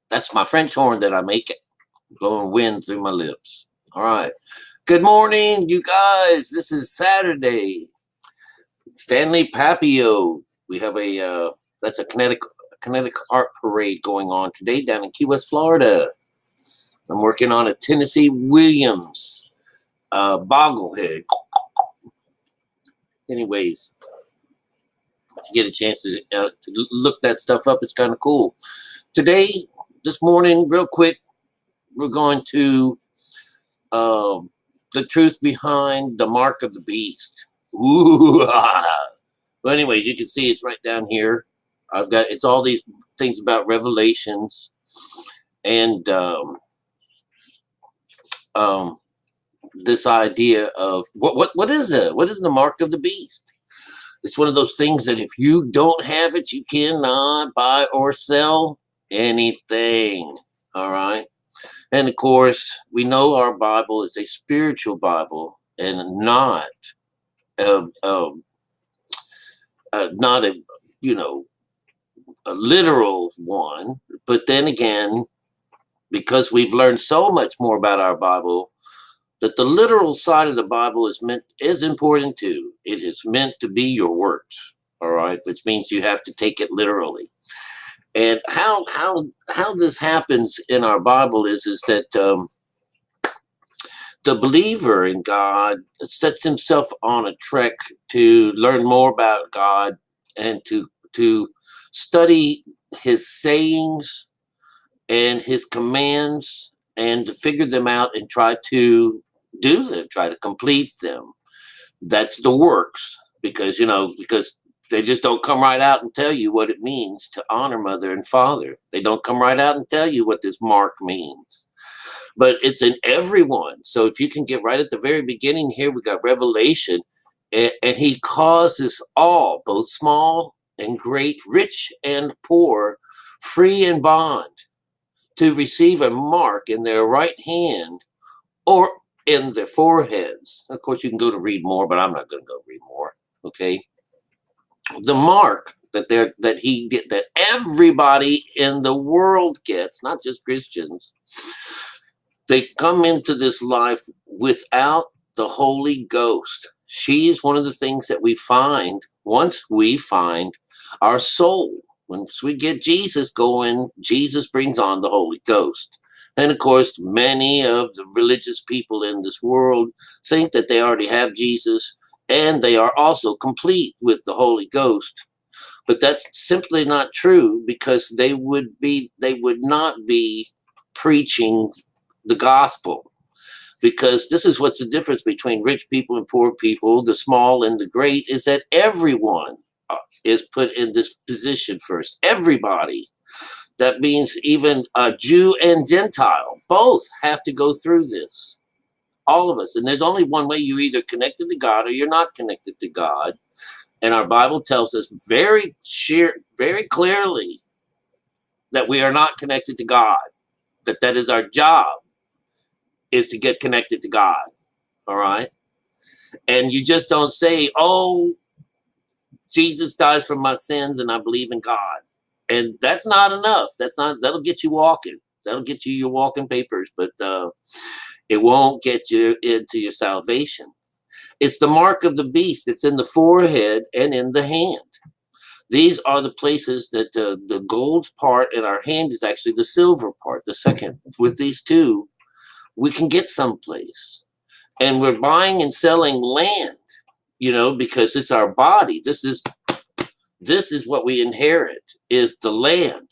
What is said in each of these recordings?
That's my French horn that I make it blowing wind through my lips. All right. Good morning, you guys. This is Saturday. Stanley Papio. We have that's a kinetic art parade going on today down in Key West, Florida. I'm working on a Tennessee Williams bogglehead. Anyways, if you get a chance to look that stuff up, it's kind of cool. Today, this morning, real quick, we're going to the truth behind the mark of the beast. Ooh. But anyways, you can see it's right down here. It's all these things about Revelations and this idea of what is it? What is the mark of the beast? It's one of those things that if you don't have it, you cannot buy or sell anything. All right. And of course, we know our Bible is a spiritual Bible and not not a a literal one. But then again, because we've learned so much more about our Bible, that the literal side of the Bible is important too. It is meant to be your works, all right, which means you have to take it literally. And how this happens in our Bible is that the believer in God sets himself on a trek to learn more about God and to study his sayings and his commands and to figure them out and try to do them, try to complete them. That's the works because they just don't come right out and tell you what it means to honor mother and father. They don't come right out and tell you what this mark means. But it's in everyone. So if you can get right at the very beginning here, we got Revelation, and he causes all, both small and great, rich and poor, free and bond, to receive a mark in their right hand or in their foreheads. Of course, you can go to read more, but I'm not going to go read more. Okay, the mark that everybody in the world gets, not just Christians. They come into this life without the Holy Ghost. She is one of the things that we find once we find our soul. Once we get Jesus going, Jesus brings on the Holy Ghost. And of course, many of the religious people in this world think that they already have Jesus and they are also complete with the Holy Ghost. But that's simply not true because they would not be preaching the gospel, because this is what's the difference between rich people and poor people, the small and the great, is that everyone is put in this position first. Everybody. That means even a Jew and Gentile both have to go through this. All of us. And there's only one way: you're either connected to God or you're not connected to God. And our Bible tells us very clearly that we are not connected to God, that is our job, is to get connected to God. All right. And you just don't say, oh, Jesus dies for my sins and I believe in God. And that's not enough. That'll get you walking. That'll get you your walking papers, but it won't get you into your salvation. It's the mark of the beast. It's in the forehead and in the hand. These are the places that the gold part in our hand is actually the silver part, the second. With these two, we can get someplace. And we're buying and selling land, because it's our body. This is what we inherit, is the land.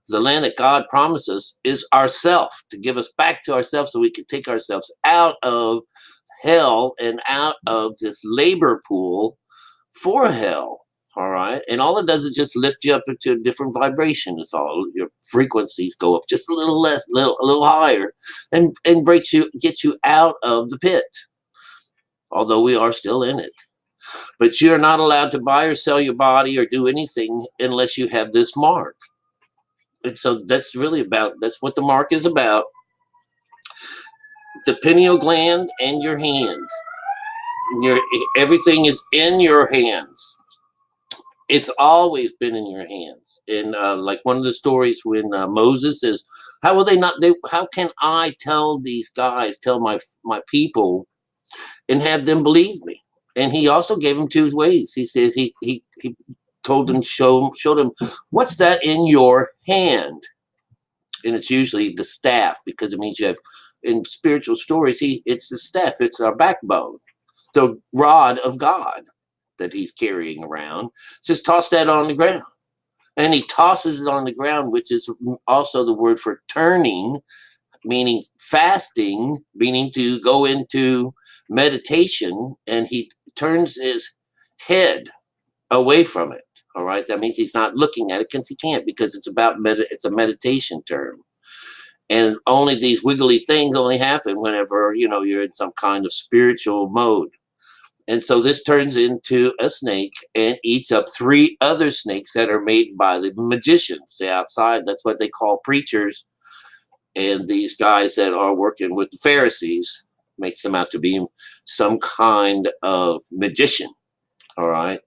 The land that God promises is ourself, to give us back to ourselves so we can take ourselves out of hell and out of this labor pool for hell. All right. And all it does is just lift you up into a different vibration. It's all your frequencies go up just a little less, a little higher, and gets you out of the pit. Although we are still in it. But you're not allowed to buy or sell your body or do anything unless you have this mark. And so that's what the mark is about. The pineal gland and your hands. Everything is in your hands. It's always been in your hands. And like one of the stories when Moses says, "How will they not? How can I tell these guys, tell my people, and have them believe me?" And he also gave them two ways. He says he told them, showed them, what's that in your hand? And it's usually the staff, because it means you have, in spiritual stories, it's the staff, it's our backbone, the rod of God that he's carrying around. Says toss that on the ground. And he tosses it on the ground, which is also the word for turning, meaning fasting, meaning to go into meditation, and he turns his head away from it. All right, that means he's not looking at it, because he can't, because it's a meditation term. And only these wiggly things only happen whenever you're in some kind of spiritual mode. And so this turns into a snake and eats up three other snakes that are made by the magicians, the outside. That's what they call preachers. And these guys that are working with the Pharisees makes them out to be some kind of magician. All right.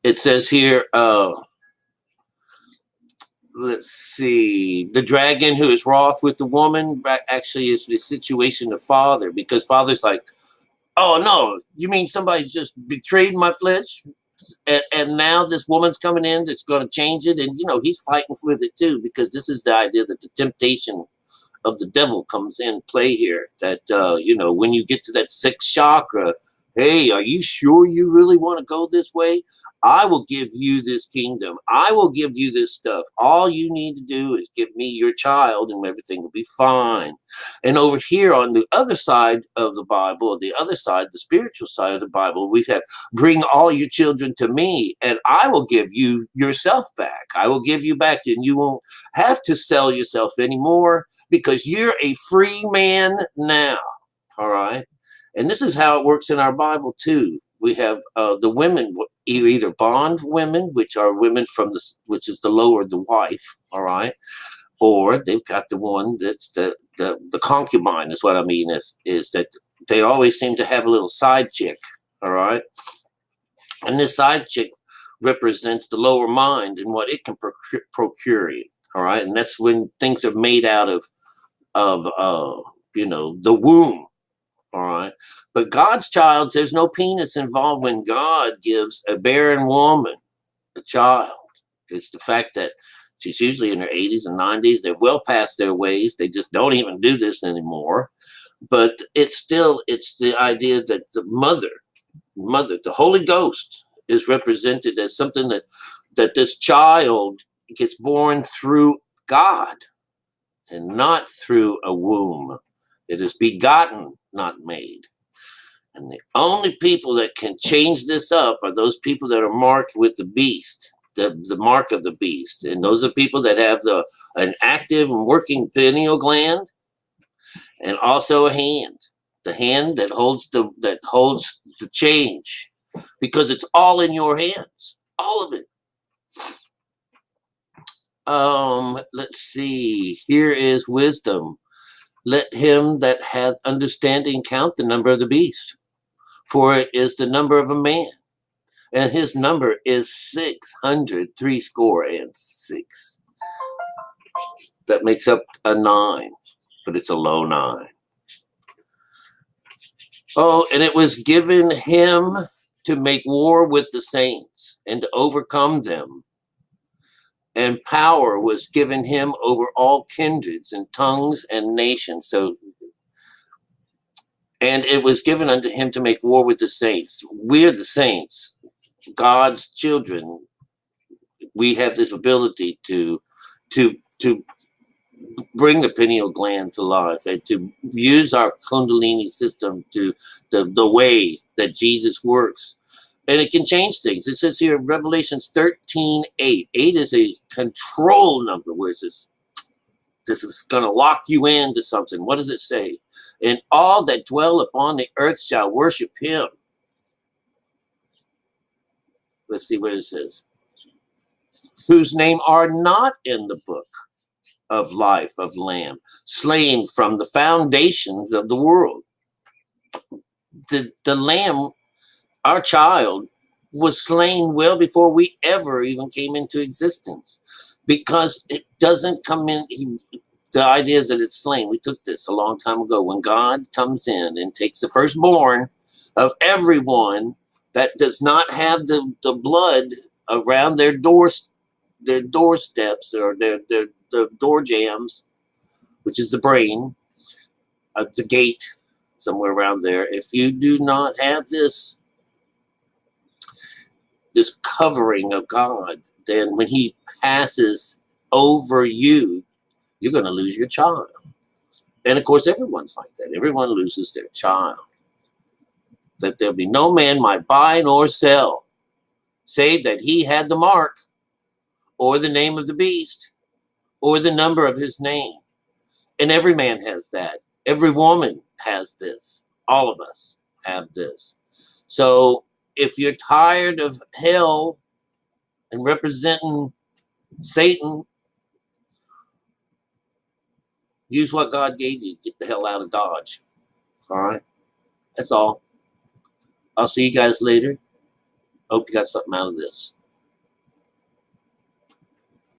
It says here, let's see, the dragon who is wroth with the woman actually is the situation of Father, because Father's like, oh no, you mean somebody's just betrayed my flesh? And now this woman's coming in that's going to change it. And, he's fighting with it too, because this is the idea that the temptation of the devil comes in play here. That, when you get to that sixth chakra, hey, are you sure you really want to go this way? I will give you this kingdom. I will give you this stuff. All you need to do is give me your child and everything will be fine. And over here on the other side of the Bible, the other side, the spiritual side of the Bible, we have bring all your children to me and I will give you yourself back. I will give you back, and you won't have to sell yourself anymore, because you're a free man now. All right. And this is how it works in our Bible too. We have the women, either bond women, which are women which is the lower, the wife, all right, or they've got the one that's the concubine. Is what I mean is that they always seem to have a little side chick, all right, and this side chick represents the lower mind and what it can procure you, all right, and that's when things are made out of the womb. All right. But God's child, there's no penis involved when God gives a barren woman a child. It's the fact that she's usually in her 80s and 90s. They're well past their ways. They just don't even do this anymore. But it's the idea that the mother, the Holy Ghost is represented as something that this child gets born through God and not through a womb. It is begotten, not made. And the only people that can change this up are those people that are marked with the beast, the mark of the beast. And those are people that have an active and working pineal gland, and also a hand. The hand that holds the change, because it's all in your hands, all of it. Let's see. Here is wisdom. Let him that hath understanding count the number of the beast, for it is the number of a man, and his number is 666. That makes up a 9, but it's a low 9. Oh, and it was given him to make war with the saints and to overcome them. And power was given him over all kindreds and tongues and nations. And it was given unto him to make war with the saints. We're the saints, God's children. We have this ability to bring the pineal gland to life and to use our Kundalini system to the way that Jesus works. And it can change things. It says here, Revelations 13:8. 8 is a control number, where it says, this is going to lock you into something. What does it say? And all that dwell upon the earth shall worship him. Let's see what it says. Whose name are not in the book of life of Lamb, slain from the foundations of the world. The Lamb, our child, was slain well before we ever even came into existence, because it doesn't come in. The idea is that it's slain. We took this a long time ago. When God comes in and takes the firstborn of everyone that does not have the blood around their doorsteps, or the door jambs, which is the brain, the gate, somewhere around there. If you do not have this covering of God, then when he passes over you, you're going to lose your child. And of course, everyone's like that. Everyone loses their child. That there'll be no man might buy nor sell, save that he had the mark, or the name of the beast, or the number of his name. And every man has that. Every woman has this. All of us have this. So if you're tired of hell and representing Satan, use what God gave you. Get the hell out of Dodge. All right? That's all. I'll see you guys later. Hope you got something out of this.